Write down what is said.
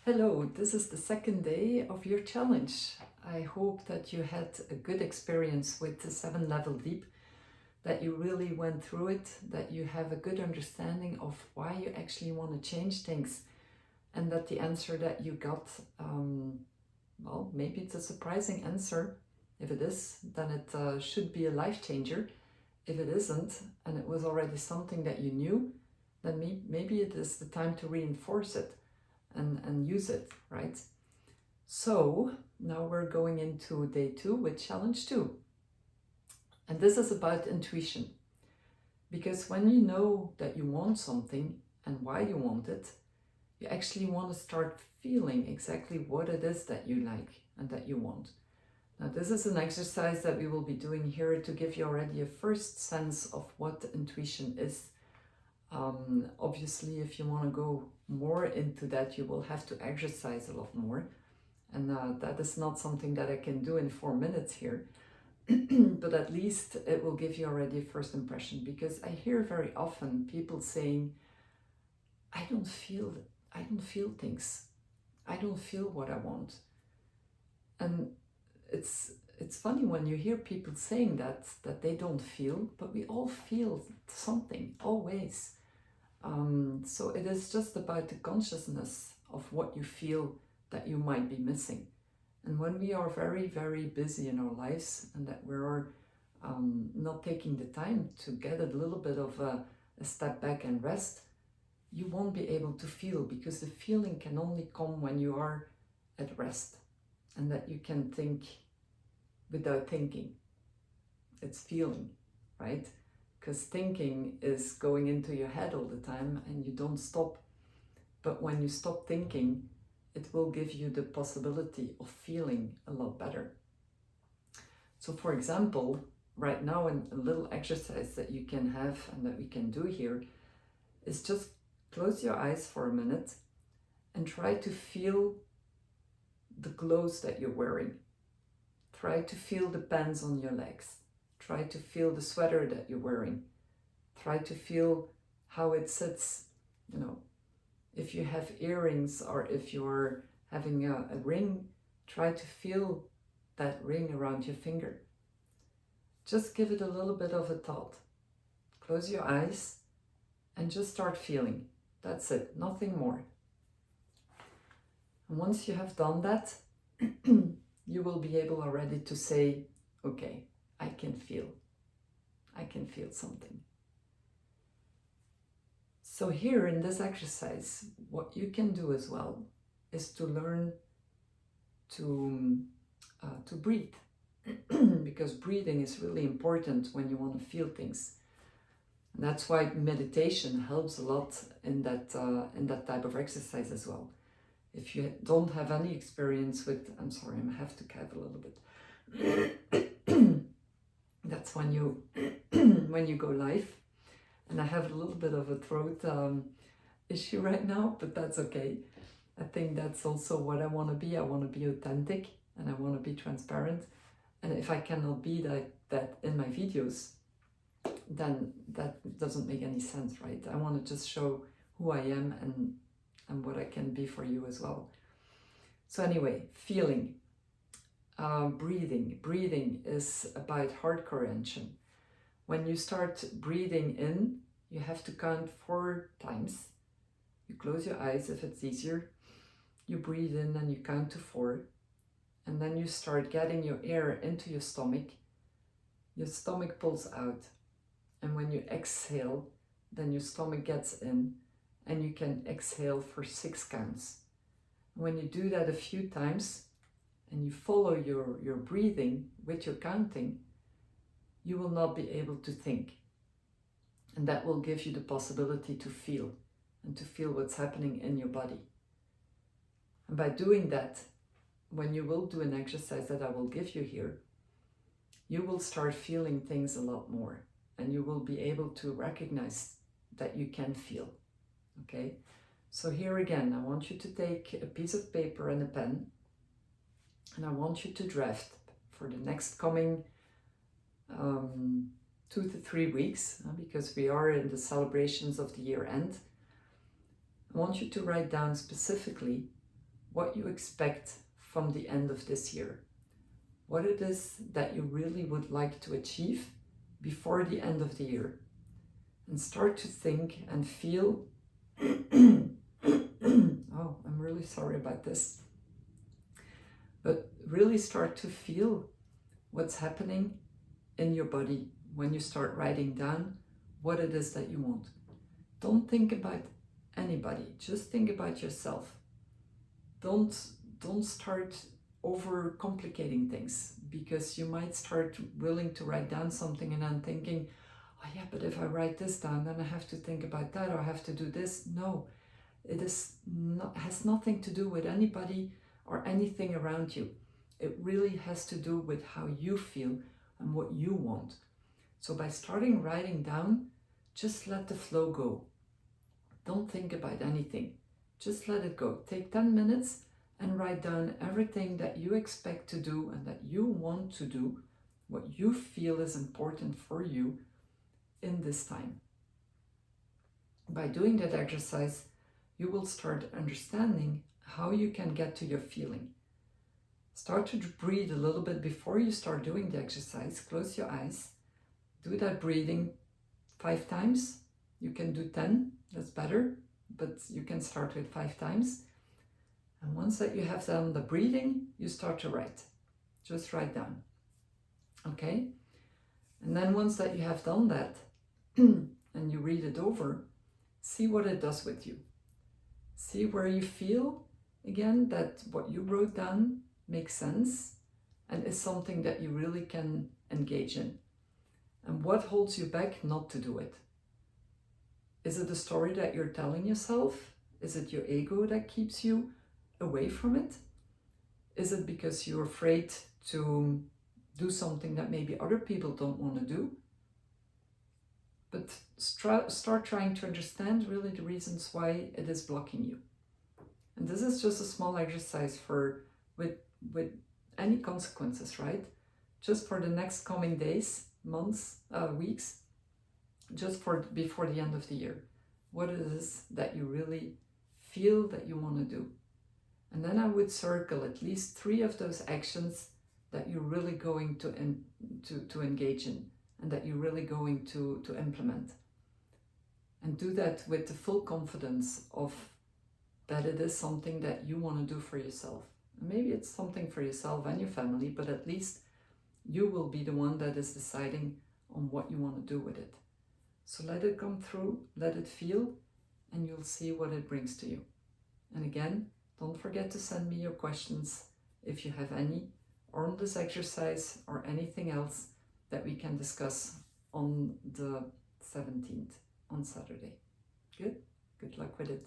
Hello, this is the second day of your challenge. I hope that you had a good experience with the 7 level leap, that you really went through it, that you have a good understanding of why you actually want to change things, and that the answer that you got, well, maybe it's a surprising answer. If it is, then it should be a life changer. If it isn't, and it was already something that you knew, then maybe it is the time to reinforce it and use it, right? So now we're going into day 2 with challenge 2. And this is about intuition. Because when you know that you want something and why you want it, you actually want to start feeling exactly what it is that you like and that you want. Now, this is an exercise that we will be doing here to give you already a first sense of what intuition is. Obviously, if you want to go more into that, you will have to exercise a lot more. And that is not something that I can do in 4 minutes here. But at least it will give you already a first impression, because I hear very often people saying, I don't feel things. I don't feel what I want. And it's funny when you hear people saying that they don't feel, but we all feel something, always. So it is just about the consciousness of what you feel that you might be missing. And when we are very, very busy in our lives, and that we're not taking the time to get a little bit of a step back and rest, you won't be able to feel, because the feeling can only come when you are at rest, and that you can think without thinking. It's feeling, right? Because thinking is going into your head all the time and you don't stop. But when you stop thinking, it will give you the possibility of feeling a lot better. So for example, right now, a little exercise that you can have and that we can do here is just close your eyes for a minute and try to feel the clothes that you're wearing. Try to feel the pants on your legs. Try to feel the sweater that you're wearing. Try to feel how it sits, if you have earrings, or if you're having a ring, try to feel that ring around your finger. Just give it a little bit of a thought. Close your eyes and just start feeling. That's it, nothing more. And once you have done that, you will be able already to say, okay, I can feel something. So here in this exercise, what you can do as well is to learn to breathe, because breathing is really important when you want to feel things. And that's why meditation helps a lot in that type of exercise as well. If you don't have any experience with, I'm sorry, I have to cough a little bit. That's when you when you go live. And I have a little bit of a throat issue right now, but that's okay. I think that's also what I want to be. I want to be authentic and I want to be transparent. And if I cannot be that in my videos, then that doesn't make any sense, right? I want to just show who I am and what I can be for you as well. So anyway, feeling, breathing. Breathing is about heart cohesion. When you start breathing in, you have to count 4 times. You close your eyes if it's easier. You breathe in and you count to 4. And then you start getting your air into your stomach. Your stomach pulls out. And when you exhale, then your stomach gets in and you can exhale for 6 counts. When you do that a few times and you follow your breathing with your counting, you will not be able to think. And that will give you the possibility to feel, and to feel what's happening in your body. And by doing that, when you will do an exercise that I will give you here, you will start feeling things a lot more, and you will be able to recognize that you can feel. Okay? So here again, I want you to take a piece of paper and a pen, and I want you to draft for the next coming 2 to 3 weeks, because we are in the celebrations of the year end. I want you to write down specifically what you expect from the end of this year. What it is that you really would like to achieve before the end of the year. And start to think and feel. Oh, I'm really sorry about this. But really start to feel what's happening in your body when you start writing down what it is that you want. Don't think about anybody, just think about yourself. Don't start over complicating things, because you might start willing to write down something and then thinking, oh yeah, but if I write this down, then I have to think about that, or I have to do this. No, it has nothing to do with anybody or anything around you. It really has to do with how you feel and what you want. So by starting writing down, just let the flow go. Don't think about anything. Just let it go. Take 10 minutes and write down everything that you expect to do and that you want to do, what you feel is important for you in this time. By doing that exercise, you will start understanding how you can get to your feeling. Start to breathe a little bit before you start doing the exercise. Close your eyes. Do that breathing 5 times. You can do 10, that's better, but you can start with 5 times. And once that you have done the breathing, you start to write. Just write down. Okay? And then once that you have done that, and you read it over, see what it does with you. See where you feel, again, that what you wrote down makes sense and is something that you really can engage in. And what holds you back not to do it? Is it the story that you're telling yourself? Is it your ego that keeps you away from it? Is it because you're afraid to do something that maybe other people don't want to do? But start trying to understand really the reasons why it is blocking you. And this is just a small exercise with any consequences, right? Just for the next coming days, months, weeks, just for before the end of the year. What it is that you really feel that you want to do. And then I would circle at least 3 of those actions that you're really going to engage in and that you're really going to implement. And do that with the full confidence of that it is something that you want to do for yourself. And maybe it's something for yourself and your family, but at least you will be the one that is deciding on what you want to do with it. So let it come through, let it feel, and you'll see what it brings to you. And again, don't forget to send me your questions if you have any, or on this exercise or anything else that we can discuss on the 17th, on Saturday. Good luck with it.